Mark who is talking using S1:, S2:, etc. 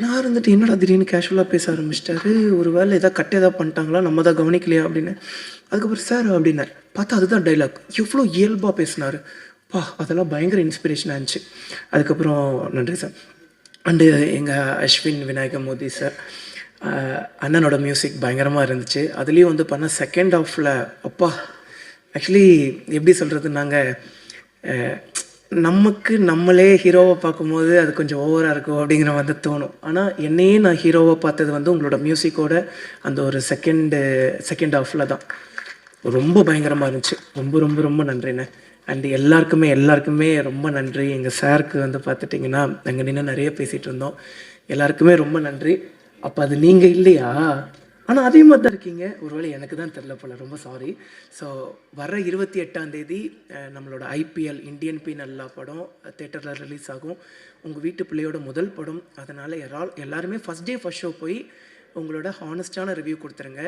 S1: நான் இருந்துட்டு என்னடா திடீர்னு கேஷுவலாக பேச ஆரம்பிச்சிட்டாரு. ஒரு வேளை ஏதாவது கட் ஏதாவது பண்ணிட்டாங்களா? நம்ம தான் கவனிக்கலையா? அப்படின்னு. அதுக்கப்புறம் சார் அப்படின்னாரு. பார்த்தா அதுதான் டயலாக். எவ்வளோ இயல்பா பேசினாரு. அதெல்லாம் பயங்கர இன்ஸ்பிரேஷனா இருந்துச்சு. அதுக்கப்புறம் நன்றி சார். அண்டு எங்கள் அஸ்வின் விநாயகமூர்த்தி சார், அண்ணனோட மியூசிக் பயங்கரமாக இருந்துச்சு. அதுலேயும் வந்து பண்ண செகண்ட் ஹாஃபில் அப்பா ஆக்சுவலி எப்படி சொல்கிறது, நாங்கள் நமக்கு நம்மளே ஹீரோவை பார்க்கும்போது அது கொஞ்சம் ஓவராக இருக்கும் அப்படிங்கிற மாதிரி தோணும். ஆனால் என்னையே நான் ஹீரோவை பார்த்தது வந்து உங்களோட மியூசிக்கோட அந்த ஒரு செகண்ட் ஹாஃபில் தான். ரொம்ப பயங்கரமாக இருந்துச்சு. ரொம்ப ரொம்ப ரொம்ப நன்றிண்ணே. அண்ட் எல்லாருக்குமே ரொம்ப நன்றி. எங்கள் சாருக்கு வந்து பார்த்துட்டிங்கன்னா நாங்கள் நின்று நிறைய பேசிகிட்டு இருந்தோம். எல்லாருக்குமே ரொம்ப நன்றி. அப்போ அது நீங்கள் இல்லையா? ஆனால் அதே மாதிரி தான் இருக்கீங்க. ஒருவேளை எனக்கு தான் தெரில போல. ரொம்ப சாரி. ஸோ வர 28ஆம் தேதி நம்மளோட ஐபிஎல் இந்தியன் பீனல் லா படம் தேட்டரில் ரிலீஸ் ஆகும். உங்கள் வீட்டு பிள்ளையோட முதல் படம். அதனால் எல்லாருமே ஃபஸ்ட் டே ஃபஸ்ட் ஷோ போய் உங்களோட ஹானஸ்டான ரிவ்யூ கொடுத்துருங்க.